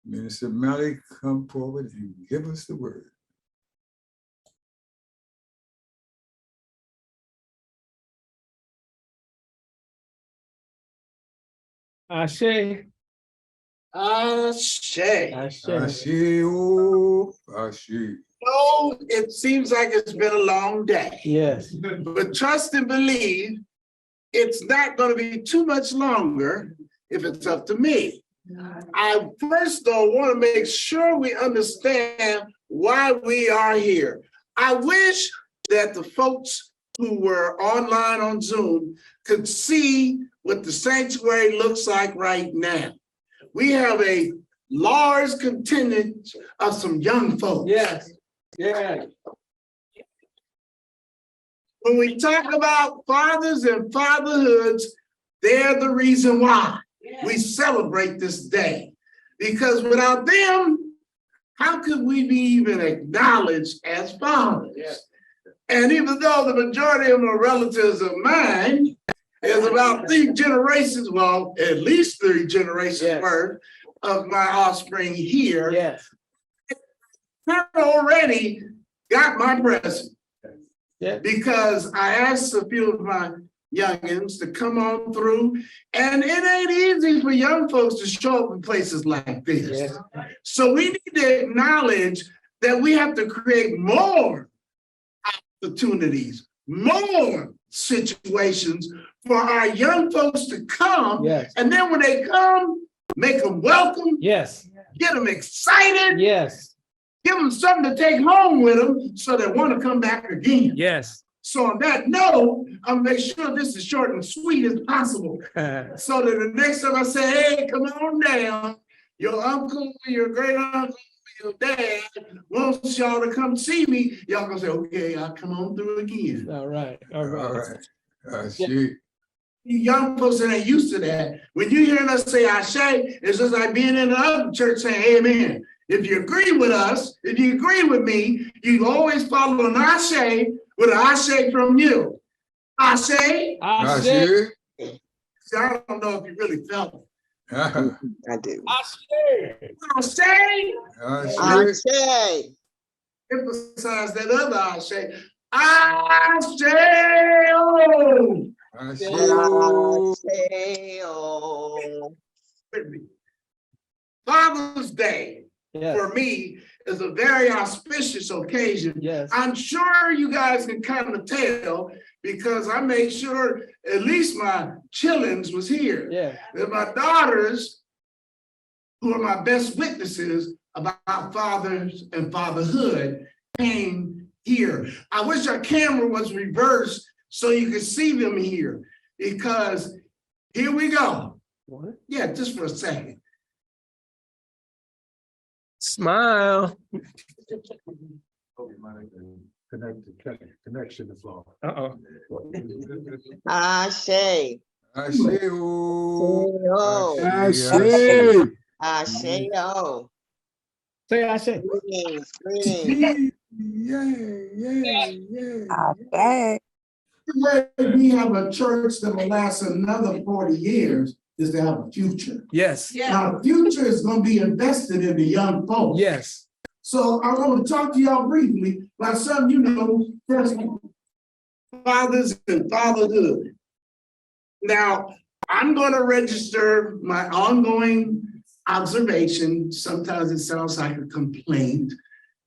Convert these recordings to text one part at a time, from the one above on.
Minister Malik, come forward and give us the word. Ashe. Ashe. Ashe. Ashe, oh, Ashe. Oh, it seems like it's been a long day. Yes. But trust and believe it's not going to be too much longer if it's up to me. I first, though, want to make sure we understand why we are here. I wish that the folks who were online on Zoom could see what the sanctuary looks like right now. We have a large contingent of some young folks. Yes. Yeah. When we talk about fathers and fatherhoods, they're the reason why we celebrate this day. Because without them, how could we be even acknowledged as fathers? Yes. And even though the majority of my relatives of mine is about 3 generations, well, at least 3 generations worth of my offspring here, Yes. I already got my present. Yeah. Because I asked a few of my youngins to come on through, and it ain't easy for young folks to show up in places like this. Yeah. So we need to acknowledge that we have to create more opportunities, more situations for our young folks to come. Yes. And then when they come, make them welcome. Yes. Get them excited. Yes. Give them something to take home with them so they want to come back again. Yes. So on that note, I'll make sure this is short and sweet as possible. So that the next time I say, hey, come on down, your uncle, your great uncle, your dad wants y'all to come see me, y'all gonna say, okay, I'll come on through again. All right. All right. Ashe. You young folks that ain't used to that, when you hearing us say Ashe, it's just like being in another church saying amen. If you agree with us, if you agree with me, you always follow an Ashe with an Ashe from you. Ashe? Ashe. See, I don't know if you really felt it. I do. Ashe. Ashe? Ashe. Emphasize that other Ashe. Ashe! Oh! Ashe. Ashe. Oh. Father's Day. Yes. For me, is a very auspicious occasion. Yes. I'm sure you guys can kind of tell because I made sure at least my chillins was here. Yeah. And my daughters, who are my best witnesses about fathers and fatherhood, came here. I wish our camera was reversed so you could see them here because here we go. What? Yeah, just for a second. Smile. Connection is lost. Uh-oh. Ashe. Ashe. Oh. Ashe. Ashe. Oh. Say Ashe. Greetings. Greetings. Yeah. The way we have a church that will last another 40 years is to have a future. Yes. Now, the future is going to be invested in the young folks. Yes. So I want to talk to y'all briefly, like some, first fathers and fatherhood. Now, I'm going to register my ongoing observation. Sometimes it sounds like a complaint.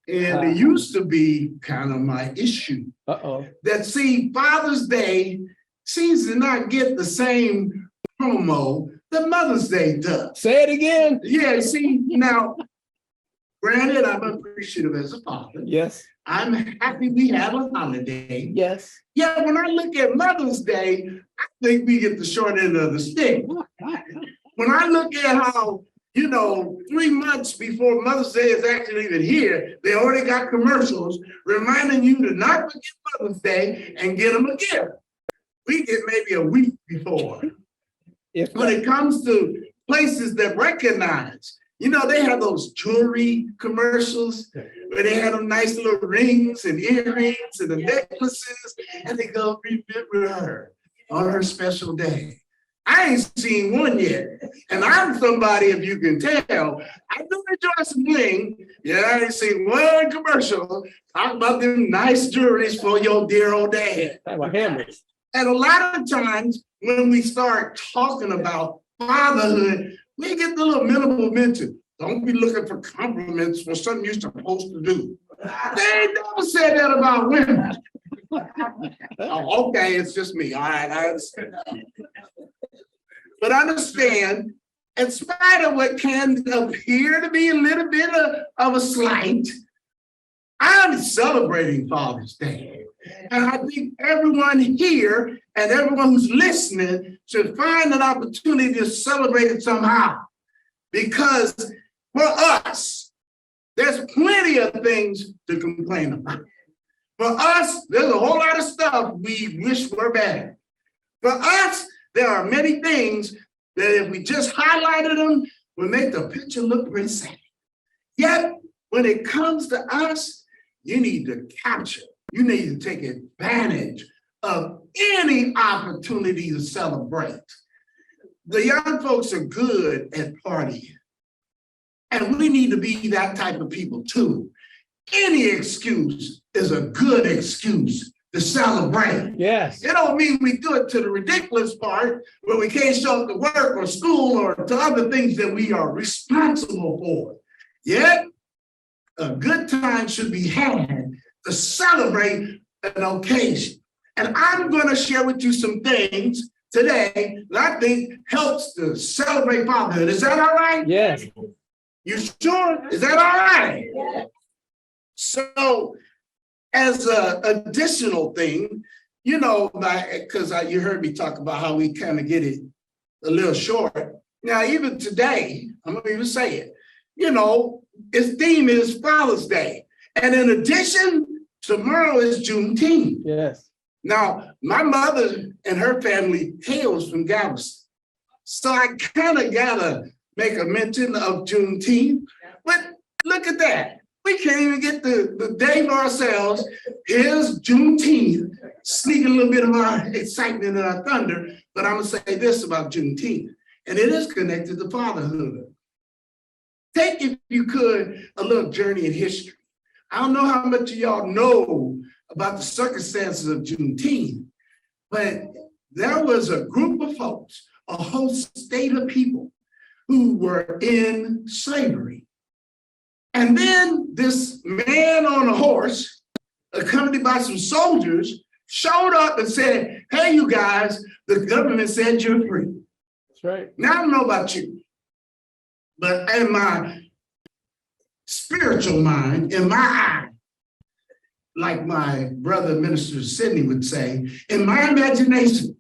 And it used to be kind of my issue. Uh-oh. That, see, Father's Day seems to not get the same promo that Mother's Day does. Say it again. Yeah, see, now, granted, I'm appreciative as a father. Yes. I'm happy we have a holiday. Yes. Yeah, when I look at Mother's Day, I think we get the short end of the stick. When I look at how, 3 months before Mother's Day is actually even here, they already got commercials reminding you to not forget Mother's Day and get them a gift. We get maybe a week before. When it comes to places that recognize, they have those jewelry commercials where they have them nice little rings and earrings and the necklaces, and they go remember her on her special day. I ain't seen one yet. And I'm somebody, if you can tell, I do enjoy some bling. Yeah, I ain't seen one commercial talking about them nice jewelries for your dear old dad. Have a hammer. And a lot of times when we start talking about fatherhood, we get the little minimal mention. Don't be looking for compliments for something you're supposed to do. They ain't never said that about women. Oh, okay, it's just me. All right, I understand. But understand, in spite of what can appear to be a little bit of a slight, I'm celebrating Father's Day. And I think everyone here and everyone who's listening should find an opportunity to celebrate it somehow. Because for us, there's plenty of things to complain about. For us, there's a whole lot of stuff we wish were better. For us, there are many things that if we just highlighted them, would make the picture look pretty sad. Yet, when it comes to us, you need to capture, you need to take advantage of any opportunity to celebrate. The young folks are good at partying, and we need to be that type of people too. Any excuse is a good excuse to celebrate. Yes. It don't mean we do it to the ridiculous part where we can't show up to work or school or to other things that we are responsible for. Yet, a good time should be had to celebrate an occasion. And I'm going to share with you some things today that I think helps to celebrate fatherhood. Is that all right? Yes. You sure? Is that all right? Yeah. So, as an additional thing, you know, because you heard me talk about how we kind of get it a little short. Now, even today, I'm going to even say it, you know, its theme is Father's Day. And in addition, tomorrow is Juneteenth. Yes. Now, my mother and her family hails from Galveston. So I kind of got to make a mention of Juneteenth. But look at that. We can't even get the day for ourselves. Here's Juneteenth, sneaking a little bit of our excitement and our thunder. But I'm going to say this about Juneteenth, and it is connected to fatherhood. Take, if you could, a little journey in history. I don't know how much of y'all know about the circumstances of Juneteenth, but there was a group of folks, a whole state of people who were in slavery. And then this man on a horse, accompanied by some soldiers, showed up and said, hey, you guys, the government said you're free. That's right. Now, I don't know about you, but in my spiritual mind, in my eye, like my brother, Minister Sidney would say, in my imagination,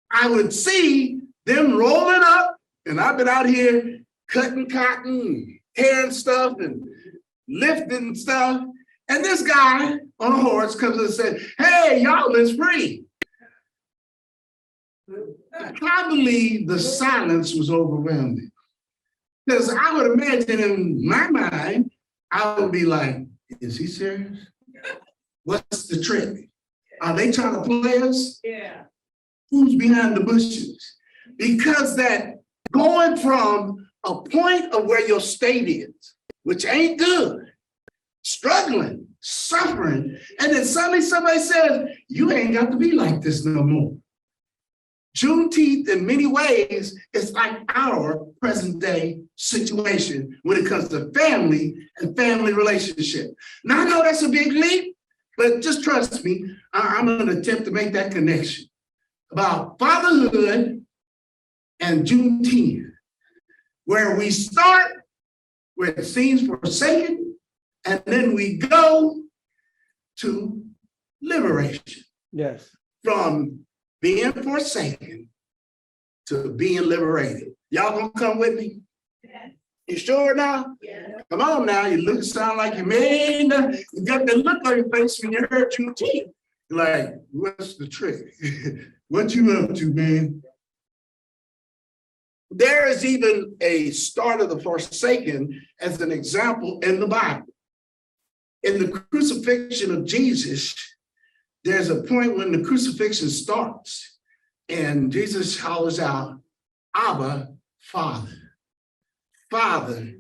I would see them rolling up, and I've been out here cutting cotton, tearing stuff and lifting stuff. And this guy on a horse comes and said, hey, y'all is free. Probably the silence was overwhelming. Because I would imagine in my mind, I would be like, is he serious? What's the trick? Are they trying to play us? Yeah. Who's behind the bushes? Because that going from a point of where your state is, which ain't good, struggling, suffering, and then suddenly somebody says, you ain't got to be like this no more. Juneteenth, in many ways, is like our present day situation when it comes to family and family relationship. Now, I know that's a big leap, but just trust me, I'm going to attempt to make that connection about fatherhood and Juneteenth, where we start with scenes forsaken, and then we go to liberation. Yes. From being forsaken to being liberated. Y'all gonna come with me? Yeah. You sure now? Yeah. Come on now, you sound like you mean. You got that look on your face when you heard Juneteenth. Like, what's the trick? What you up to, man? There is even a start of the forsaken as an example in the Bible. In the crucifixion of Jesus, there's a point when the crucifixion starts. And Jesus hollers out, Abba, Father. Father,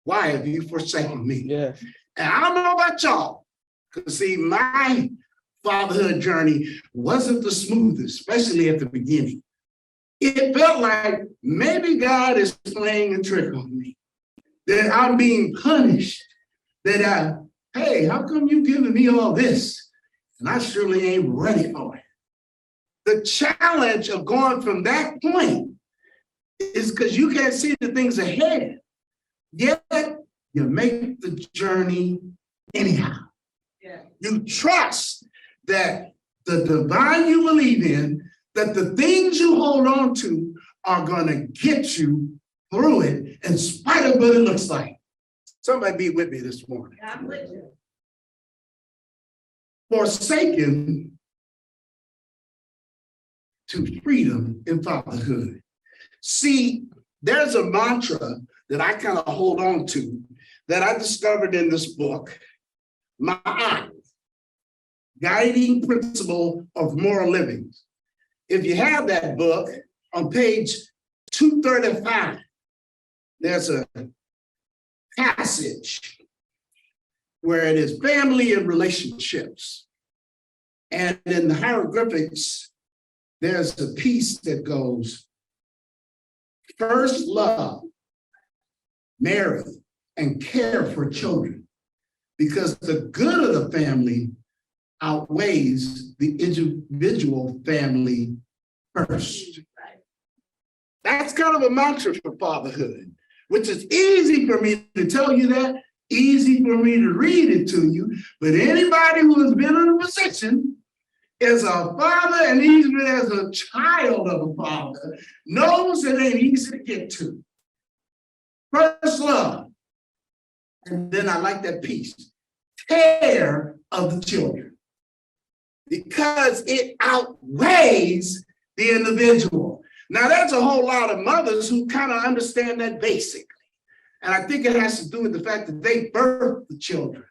why have you forsaken me? Yeah. And I don't know about y'all, because see, my fatherhood journey wasn't the smoothest, especially at the beginning. It felt like maybe God is playing a trick on me, that I'm being punished, that hey, how come you giving me all this? And I surely ain't ready for it. The challenge of going from that point is because you can't see the things ahead, yet you make the journey anyhow. Yeah. You trust that the divine you believe in, that the things you hold on to are going to get you through it in spite of what it looks like. Somebody be with me this morning. I'm with you. Forsaken to freedom in fatherhood. See, there's a mantra that I kind of hold on to that I discovered in this book, my guiding principle of moral living. If you have that book, on page 235, there's a passage where it is family and relationships. And in the hieroglyphics, there's a piece that goes, first love, marry, and care for children, because the good of the family outweighs the individual family first. That's kind of a mantra for fatherhood, which is easy for me to tell you that, easy for me to read it to you, but anybody who has been in a position as a father and even as a child of a father knows it ain't easy to get to. First love, and then I like that piece, care of the children, because it outweighs the individual. Now, there's a whole lot of mothers who kind of understand that basically, and I think it has to do with the fact that they birthed the children.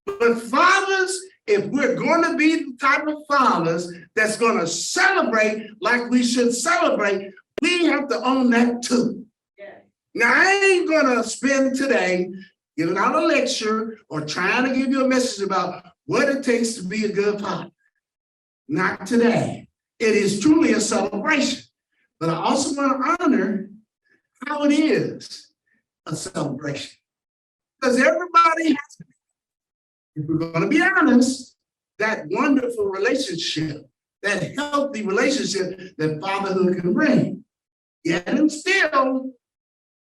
But fathers, if we're going to be the type of fathers that's going to celebrate like we should celebrate, we have to own that too. Yeah. Now, I ain't going to spend today giving out a lecture or trying to give you a message about what it takes to be a good father. Not today. It is truly a celebration. But I also want to honor how it is a celebration. Because everybody has to be. If we're going to be honest, that wonderful relationship, that healthy relationship that fatherhood can bring, yet and still,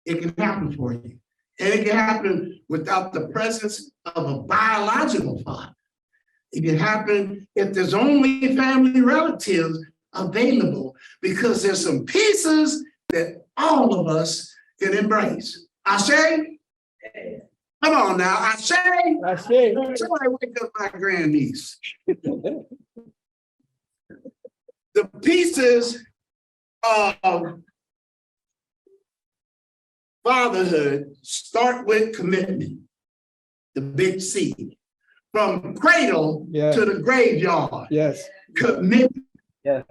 it can happen for you. And it can happen without the presence of a biological father. It can happen if there's only family relatives available, because there's some pieces that all of us can embrace. Ashe? Come on now, Ashe. Somebody wake up my grandniece. The pieces of fatherhood start with commitment, the big C. From cradle to the graveyard. Yes. Commitment. Yes.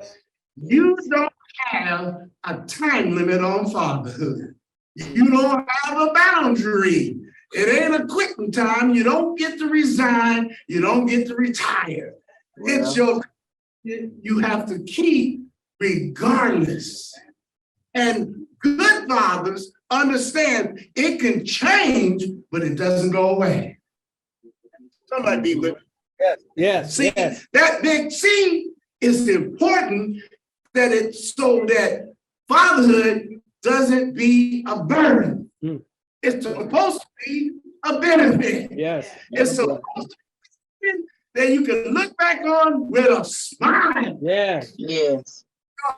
You don't have a time limit on fatherhood. You don't have a boundary. It ain't a quitting time. You don't get to resign. You don't get to retire. Yeah. It's you have to keep regardless. And good fathers understand it can change, but it doesn't go away. Somebody be with me. Yes. Yes. See, yes. That big C is important, that it's so that fatherhood doesn't be a burden. It's supposed to be a benefit. Yes. It's supposed to be that you can look back on with a smile. Yes. Yes.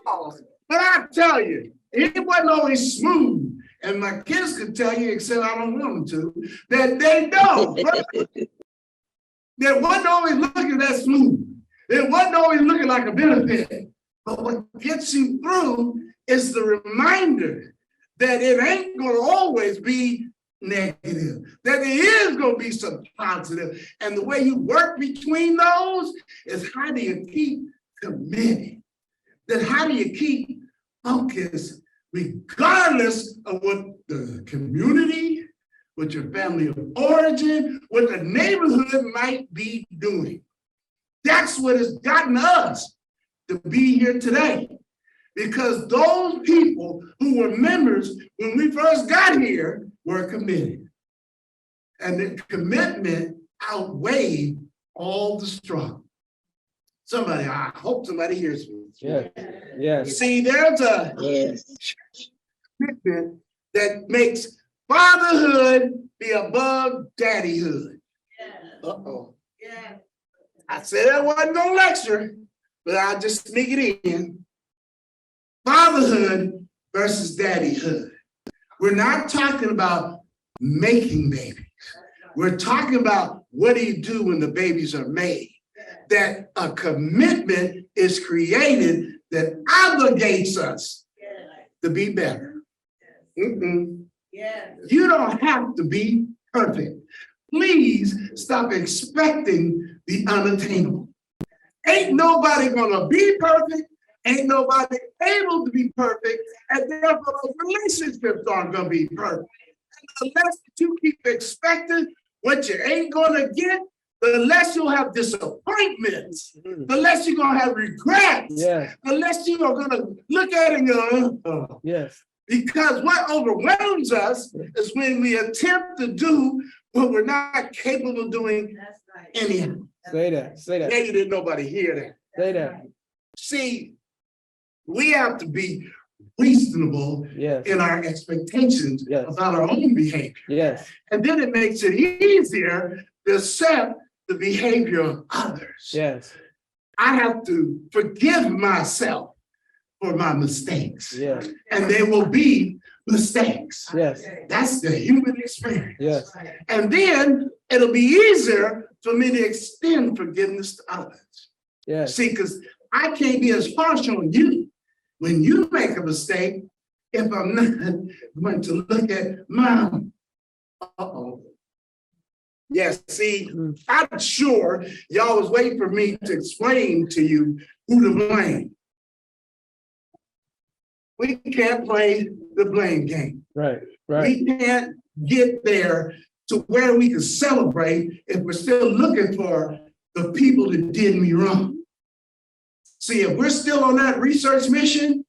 But I tell you, it wasn't always smooth. And my kids could tell you, except I don't want them to, that they don't. That wasn't always looking that smooth. It wasn't always looking like a benefit. But what gets you through is the reminder that it ain't going to always be negative, that it is going to be some positive. And the way you work between those is how do you keep committed? then how do you keep focus regardless of what the community, what your family of origin, what the neighborhood might be doing? That's what has gotten us to be here today. Because those people who were members when we first got here were committed. And the commitment outweighed all the struggle. Somebody, I hope somebody hears me. Yes. Yes. See, there's a Yes. commitment that makes fatherhood be above daddyhood. Uh-oh. Yeah. I said that wasn't no lecture, but I'll just sneak it in. Fatherhood versus daddyhood. We're not talking about making babies. We're talking about what do you do when the babies are made? That a commitment is created that obligates us to be better. Yeah. You don't have to be perfect. Please stop expecting the unattainable. Ain't nobody gonna be perfect. Ain't nobody able to be perfect. And therefore, those relationships aren't gonna be perfect. And the less that you keep expecting what you ain't gonna get, the less you'll have disappointments, the less you're gonna have regrets, Yes. the less you are gonna look at it and go, oh. Yes. Because what overwhelms us is when we attempt to do what we're not capable of doing That's right. anyhow. Say that. Say that. Maybe didn't nobody hear that. Say that. See, we have to be reasonable Yes. in our expectations Yes. about our own behavior. Yes. And then it makes it easier to accept the behavior of others. Yes. I have to forgive myself for my mistakes. Yes. And there will be mistakes. Yes. That's the human experience. Yes. And then it'll be easier for me to extend forgiveness to others. Yes. See, because I can't be as harsh on you when you make a mistake if I'm not going to look at mine. Uh-oh. Yes, see, I'm sure y'all was waiting for me to explain to you who to blame. We can't play the blame game. Right. Right. We can't get there to where we can celebrate if we're still looking for the people that did me wrong. See, if we're still on that research mission,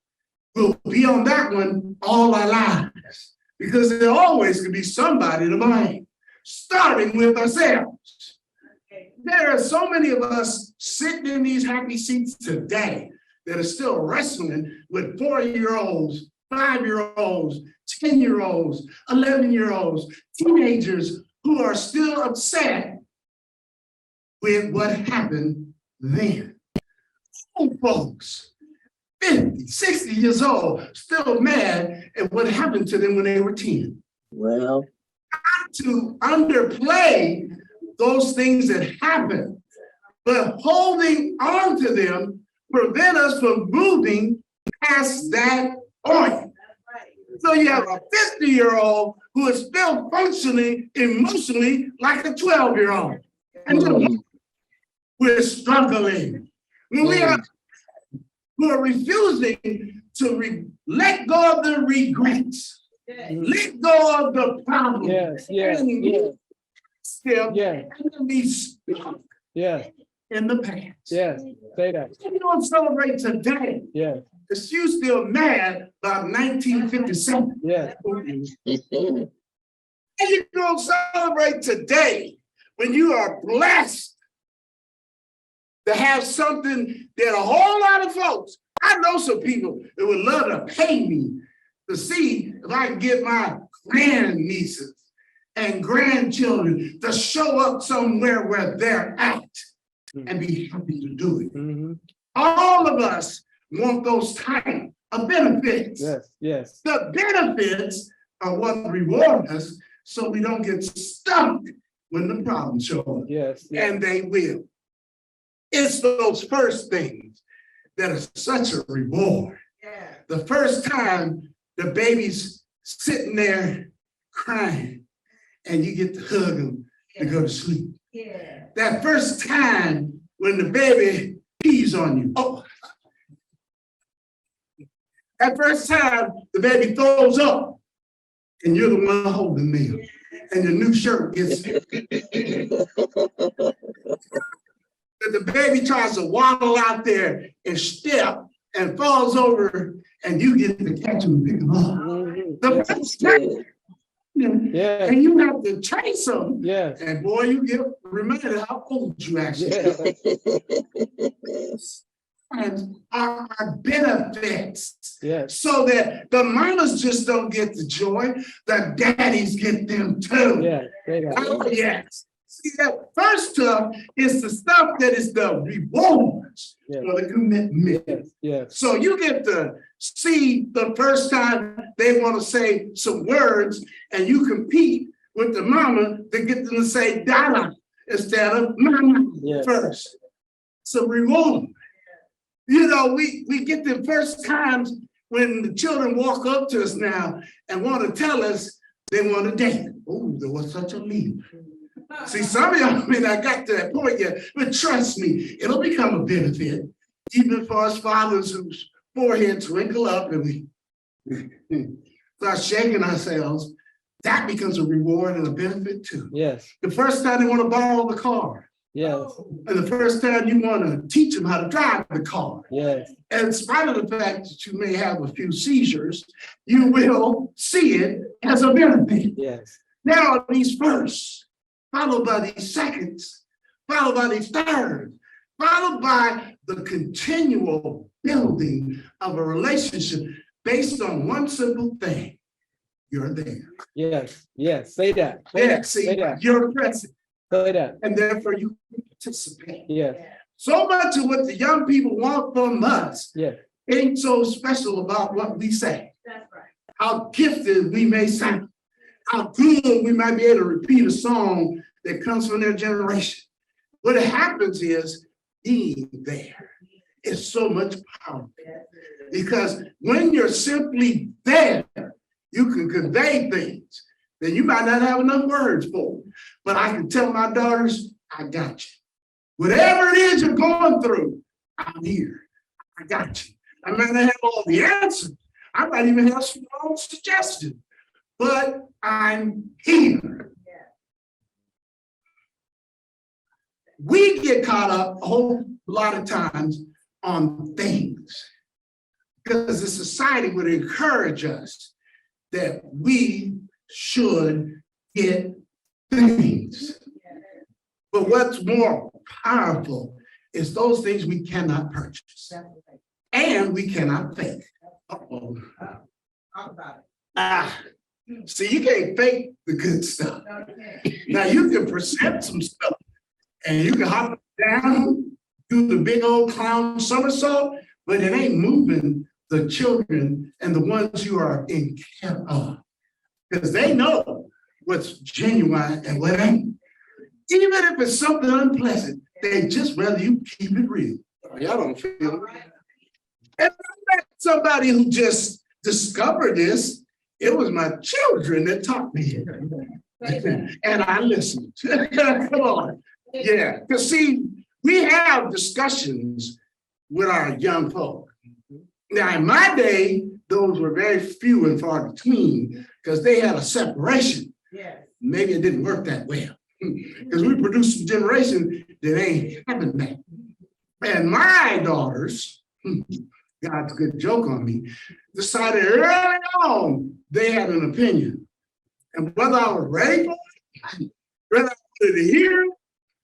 we'll be on that one all our lives because there always could be somebody to blame, starting with ourselves. There are so many of us sitting in these happy seats today that are still wrestling with 4-year-olds, 5-year-olds, 10-year-olds, 11-year-olds, teenagers who are still upset with what happened then. Old folks, 50, 60 years old, still mad at what happened to them when they were 10. Well, Not to underplay those things that happened, but holding on to them prevent us from moving past that point. So you have a 50-year-old who is still functioning emotionally like a 12-year-old. And then we're struggling. When we are who are refusing to let go of the regrets, let go of the problems, Yes. Yes. and Yes. still Yes. and be stuck Yes. in the past. Yes. Say that. You don't celebrate today Yes. because you still mad about 1957. Yes. And you don't celebrate today when you are blessed to have something that a whole lot of folks, I know some people that would love to pay me to see if I can get my grandnieces and grandchildren to show up somewhere where they're at and be happy to do it. Mm-hmm. All of us want those type of benefits. Yes. Yes. The benefits are what reward us so we don't get stuck when the problems show up. Yes. Yes. And they will. It's those first things that are such a reward. Yeah. The first time the baby's sitting there crying and you get to hug them to go to sleep. Yeah. That first time when the baby pees on you. Oh, That first time the baby throws up and you're the one holding the meal and your new shirt gets the baby tries to waddle out there and step and falls over and you get to catch him and pick him up. The first time, Yeah. and you have to chase them. Yes. And boy, you get reminded how old you actually are. And our benefits. Yes. So that the mamas just don't get the joy, the daddies get them too. Yeah. Say that. Oh, yes. See, that first stuff is the stuff that is the rewards Yes. for the commitment. Yes. Yes. So you get to see the first time they want to say some words and you compete with the mama to get them to say Dada instead of mama first. It's a reward. You know, we get the first times when the children walk up to us now and want to tell us they want to date. Oh, there was such a leap. See, some of y'all may not got to that point yet, but trust me, it'll become a benefit, even for us fathers whose foreheads wrinkle up and we start shaking ourselves. That becomes a reward and a benefit too. Yes. The first time they want to borrow the car. Yes. And the first time you want to teach them how to drive the car. Yes. And in spite of the fact that you may have a few seizures, you will see it as a benefit. Yes. Now these firsts, followed by these seconds, followed by these thirds, followed by the continual building of a relationship based on one simple thing. You're there. Yes. Yes. Say that. Say Yeah, that. see, Say that. you're present. Say that. And therefore you participate. Yes. So much of what the young people want from us Yes. ain't so special about what we say. That's right. How gifted we may sound, how good we might be able to repeat a song that comes from their generation. What happens is being there is so much powerful. Because when you're simply there, you can convey things that you might not have enough words for. But I can tell my daughters, I got you. Whatever it is you're going through, I'm here. I got you. I might not have all the answers. I might even have some wrong suggestions, but I'm here. We get caught up a whole lot of times on things because the society would encourage us that we should get things. But what's more powerful is those things we cannot purchase and we cannot fake. Uh-oh. See, you can't fake the good stuff. Now you can present some stuff and you can hop down, do the big old clown somersault, but it ain't moving the children and the ones you are in care of. Because they know what's genuine and what ain't. Even if it's something unpleasant, they just rather you keep it real. Y'all don't feel it. And I met somebody who just discovered this. It was my children that taught me it. And I listened. Come on. Yeah. Because see, we have discussions with our young folk. Now, in my day, those were very few and far between because they had a separation. Yes. Maybe it didn't work that well because we produced some generation that ain't having that. And my daughters, God's good joke on me, decided early on they had an opinion. And whether I was ready for it, whether I wanted to hear it,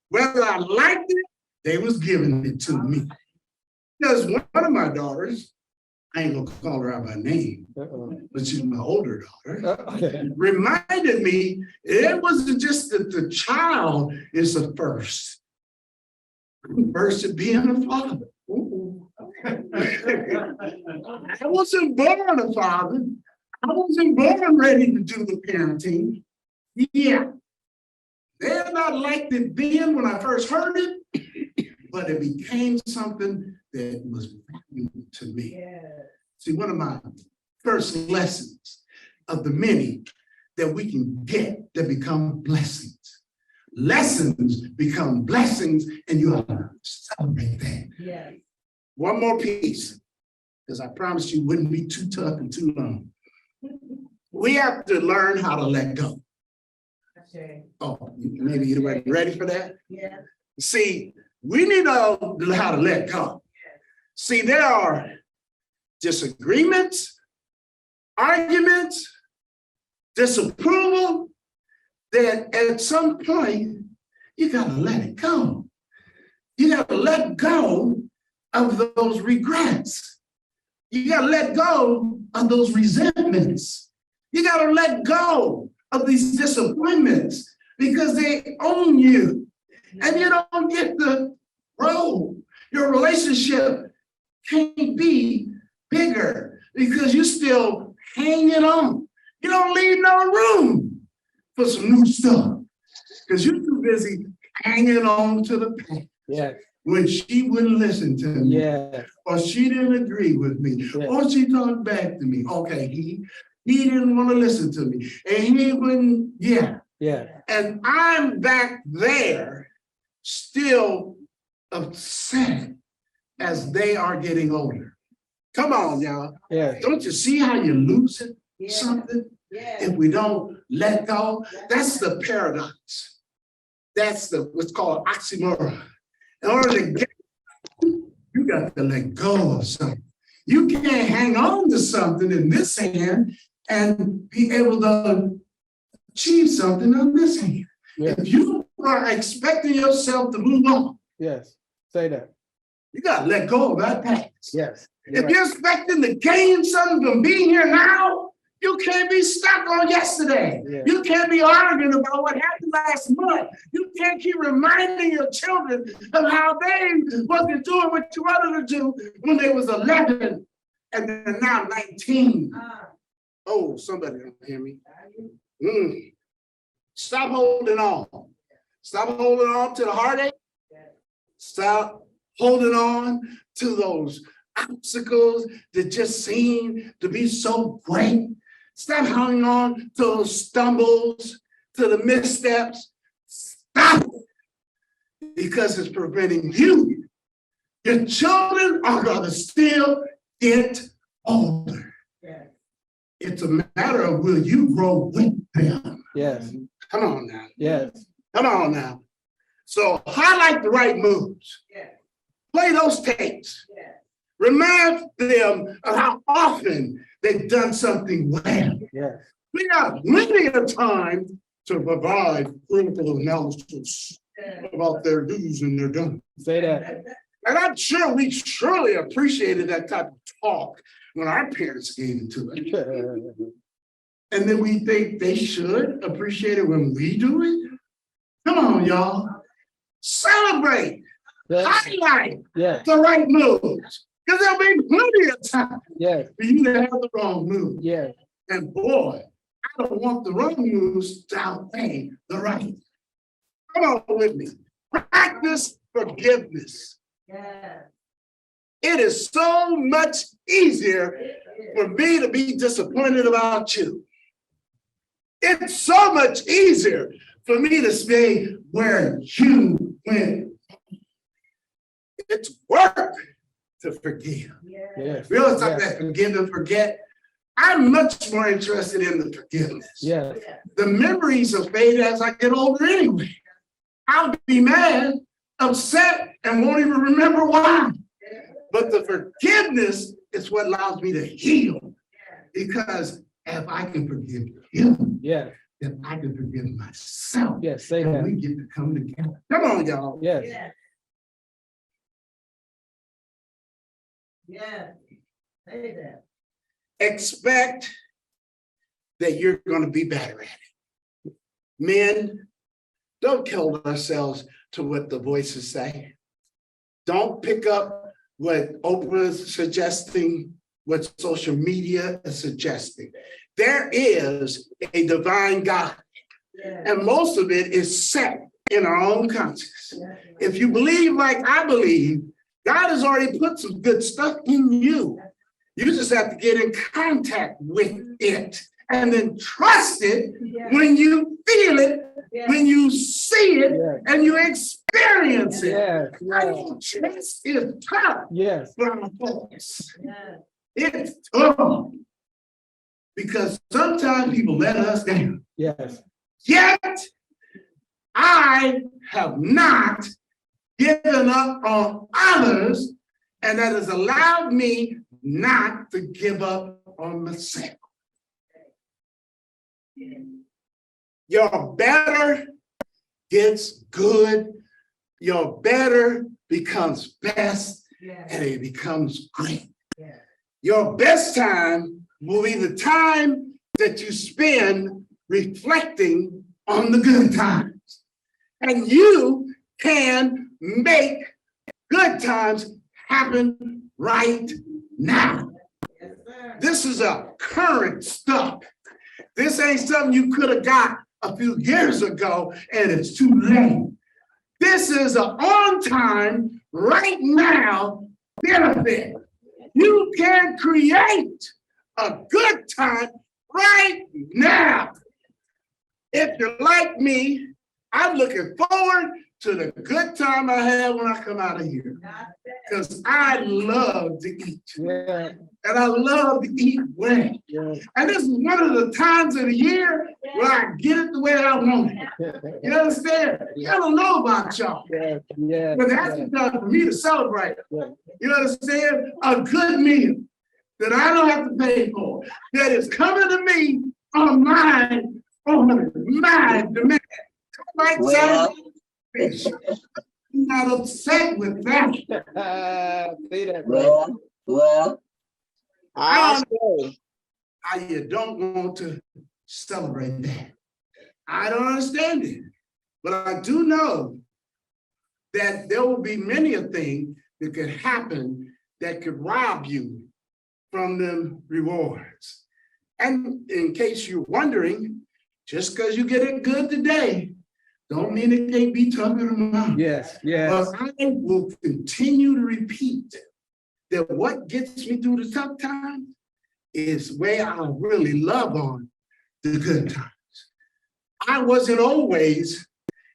whether I liked it, they was giving it to me. Because one of my daughters, I ain't gonna call her out by name, but she's my older daughter, reminded me it wasn't just that the child is the first of being a father. I wasn't born a father. I wasn't born ready to do the parenting. Yeah. They're not like it then when I first heard it, but it became something that was valuable to me. Yeah. See, one of my first lessons of the many that we can get that become blessings. Lessons become blessings, and you ought to celebrate that. Yeah. One more piece. because I promised you it wouldn't be too tough and too long. We have to learn how to let go. Oh, maybe you weren't ready for that? Yeah. See, we need to learn how to let go. See, there are disagreements, arguments, disapproval, that at some point, you gotta let it go. You gotta let go of those regrets. You gotta let go of those resentments. You gotta let go of these disappointments because they own you. And you don't get to grow. Your relationship can't be bigger because you're still hanging on. You don't leave no room for some new stuff because you're too busy hanging on to the past. Yes. When she wouldn't listen to me, Yes. or she didn't agree with me, Yes. or she talked back to me. Okay, he didn't want to listen to me, and he wouldn't. Yeah, Yeah. and I'm back there, still upset as they are getting older. Come on, y'all. Yes. Don't you see how you're losing something Yeah. if we don't let go? That's the paradox. That's what's called oxymoron. In order to get, you got to let go of something. You can't hang on to something in this hand and be able to achieve something on this hand. Yes. If you are expecting yourself to move on, Yes. Say that. you got to let go of that past. Yes. If you're expecting to gain something from being here now, you can't be stuck on yesterday. Yeah. You can't be arguing about what happened last month. You can't keep reminding your children of how they wasn't doing what you wanted to do when they was 11 and they're now 19. Oh, somebody don't hear me. Stop holding on. Stop holding on to the heartache. Stop holding on to those obstacles that just seem to be so great. Stop hanging on to those stumbles, to the missteps. Stop it, because it's preventing you. Your children are going to still get older. Yeah. It's a matter of will you grow with them? Yes. Come on now. Yes. Come on now. So highlight the right moves. Yeah. Play those tapes. Yeah. Remind them of how often they've done something well. Yes. We got plenty of time to provide critical analysis about their do's and their don'ts. Say that. And I'm sure we surely appreciated that type of talk when our parents gave it to us. And then we think they should appreciate it when we do it. Come on, y'all. Celebrate. Yes. Highlight Yes. the right moves. Because there'll be plenty of time Yes. for you to have the wrong move. Yes. And boy, I don't want the wrong moves to outweigh the right. Come on with me. Practice forgiveness. Yeah. It is so much easier for me to be disappointed about you. It's so much easier for me to stay where you went. It's work to forgive. Yes. We always talk Yes. about forgive and forget. I'm much more interested in the forgiveness. Yes. The memories will fade as I get older anyway. I'll be mad, upset, and won't even remember why. But the forgiveness is what allows me to heal. Because if I can forgive you, Yes. then I can forgive myself. Yes. Say And that. we get to come together. Come on, y'all. Yes. Yeah. Yeah. Say that. Expect that you're going to be better at it. Men, don't kill ourselves to what the voices say. Don't pick up what Oprah is suggesting, what social media is suggesting. There is a divine God, Yeah. and most of it is set in our own conscience. If you believe like I believe, God has already put some good stuff in you. You just have to get in contact with it and then trust it Yeah. when you feel it, Yeah. when you see it, Yes. and you experience it. Yes. I Yes. don't trust is tough Yes. for our folks. Yeah. It's tough. Because sometimes people let us down. Yes. Yet, I have not given up on others, and that has allowed me not to give up on myself. Your better gets good. Your better becomes best, Yeah. and it becomes great. Yeah. Your best time will be the time that you spend reflecting on the good times. And you can make good times happen right now. Yes, sir. This is a current stuff. This ain't something you could have got a few years ago and it's too late. This is an on time, right now benefit. You can create a good time right now. If you're like me, I'm looking forward to the good time I have when I come out of here. Because I love to eat. Yeah. And I love to eat well. Yeah. And this is one of the times of the year where I get it the way I want it. You understand? I don't know about y'all. Yeah. Yeah. But that's enough for me to celebrate. Yeah. You understand? A good meal that I don't have to pay for, that is coming to me on my demand. Might sound fish. I'm not upset with that. Say that, Well, well. I don't say, I don't want to celebrate that. I don't understand it. But I do know that there will be many a thing that could happen that could rob you from them rewards. And in case you're wondering, just because you get it good today, don't mean it can't be tougher tomorrow. Yes. Yes. But I will continue to repeat that what gets me through the tough times is where I really love on the good times. I wasn't always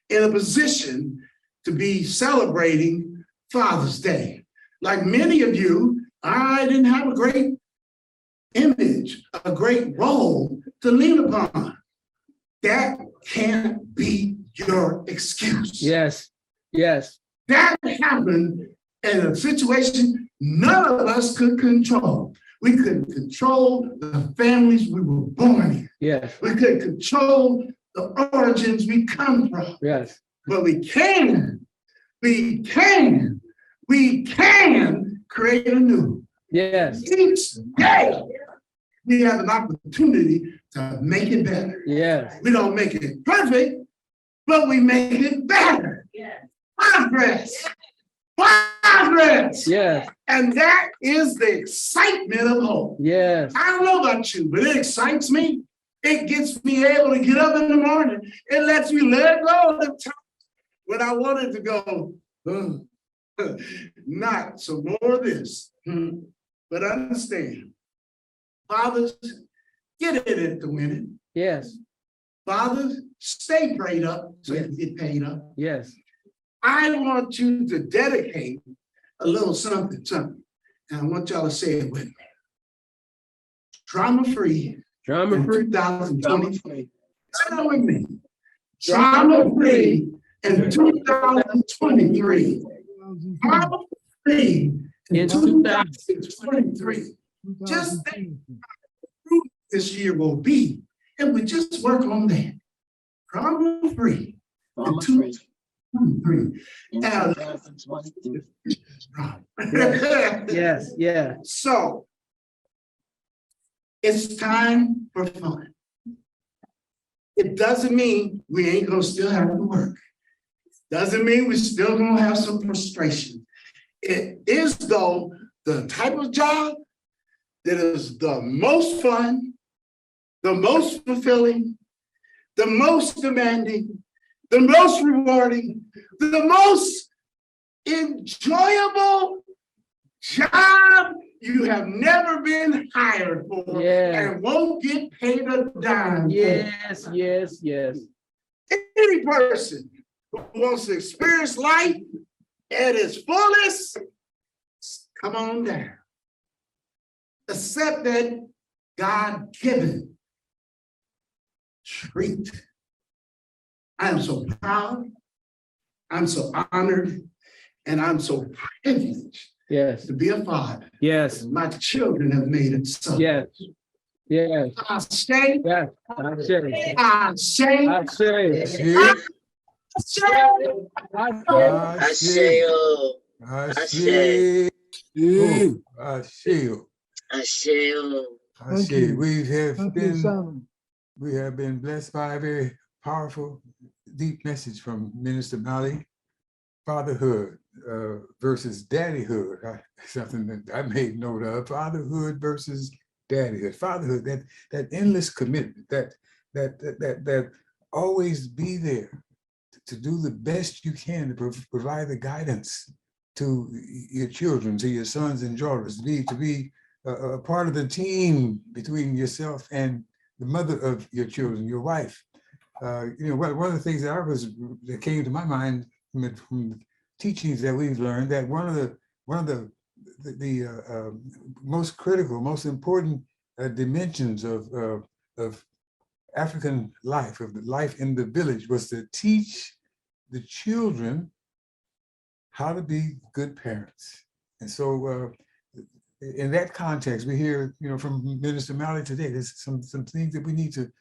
in a position to be celebrating Father's Day. Like many of you, I didn't have a great image, a great role to lean upon. That can't be your excuse. Yes. Yes. That happened in a situation none of us could control. We couldn't control the families we were born in. Yes. We couldn't control the origins we come from. Yes. But we can create a new. Yes. Each day, we have an opportunity to make it better. Yes. We don't make it perfect, but we make it better. Yeah. Progress. Progress. Yes. And that is the excitement of hope. Yes. I don't know about you, but it excites me. It gets me able to get up in the morning. It lets me let go of the time when I wanted to go, not so more of this. But understand, fathers, get it into winning. Yes. Fathers, stay prayed up so you Yes. can get paid up. Yes. I want you to dedicate a little something. And I want y'all to say it with me. Drama-free. Drama In free. 2023. Say that with me. Drama-free in 2023. Drama-free in 2023. Just think how this year will be if we just work on that. Drama-free in 2023. Yes. Yeah. So it's time for fun. It doesn't mean we ain't gonna still have to work. Doesn't mean we still gonna have some frustration. It is though the type of job that is the most fun, the most fulfilling, the most demanding, the most rewarding, the most enjoyable job you have never been hired for. Yeah. And won't get paid a dime for. Yes. Yes. Yes. Any person who wants to experience life at its fullest, come on down. accepted God-given treat. I am so proud, I'm so honored, and I'm so privileged Yes. to be a father. Yes. My children have made it so. Yes. Yes. I say, Yes. I say. I say, I say. Shit, I say, I say, Asheo. I Ashe. say, oh, I say, Asheo. I say, we have been blessed by a very powerful, deep message from Minister Malley. Fatherhood versus daddyhood, something that I made note of. Fatherhood versus daddyhood. Fatherhood, that endless commitment, that always be there to do the best you can to provide the guidance to your children, to your sons and daughters, to be a part of the team between yourself and the mother of your children, your wife. One of the things that came to my mind from teachings that we've learned, that one of the most critical, most important dimensions of African life, of the life in the village, was to teach the children how to be good parents. And so in that context, we hear, from Minister Malley today, there's some things that we need to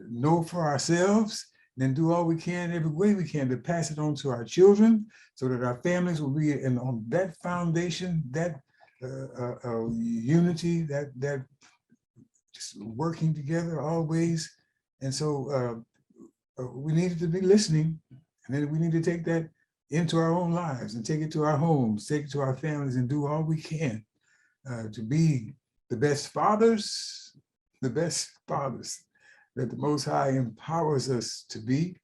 know for ourselves, and do all we can, every way we can, to pass it on to our children, so that our families will be on that foundation, that unity, that just working together always. And so we needed to be listening, and then we need to take that into our own lives and take it to our homes, take it to our families, and do all we can to be the best fathers that the Most High empowers us to be,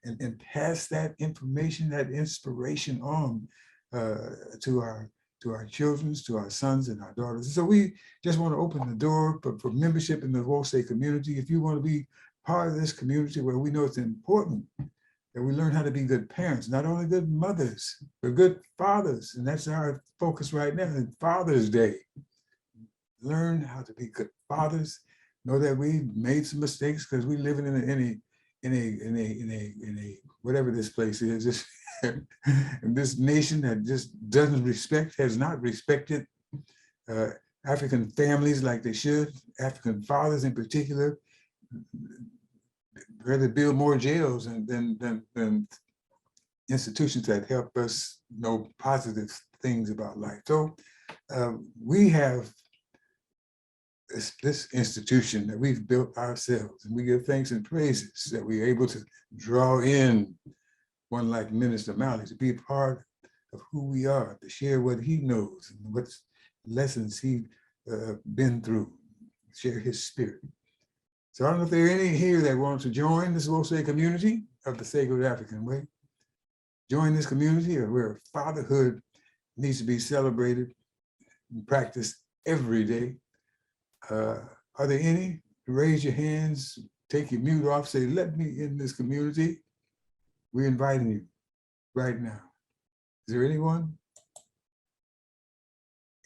and pass that information, that inspiration on to our children, to our sons and our daughters. So we just want to open the door for membership in the Wosay community. If you want to be part of this community, where we know it's important that we learn how to be good parents, not only good mothers, but good fathers. And that's our focus right now, in Father's Day. Learn how to be good fathers. Know that we made some mistakes, because we live in a whatever this place is, just in this nation that just has not respected African families like they should. African fathers in particular rather build more jails than institutions that help us know positive things about life. So we have this institution that we've built ourselves, and we give thanks and praises that we're able to draw in one like Minister Malley to be a part of who we are, to share what he knows and what lessons he's been through, share his spirit. So I don't know if there are any here that want to join this Wosay community of the Sacred African Way. Join this community where fatherhood needs to be celebrated and practiced every day. Are there any? Raise your hands, take your mute off, say, let me in this community. We're inviting you right now. Is there anyone?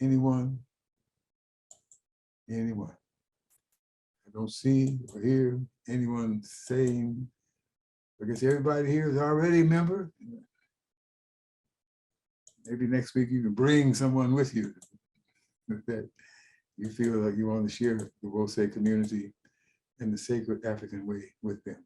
Anyone? Anyone? I don't see or hear anyone saying, I guess everybody here is already a member. Maybe next week you can bring someone with you that you feel like you want to share the Wosay community in the Sacred African Way with them.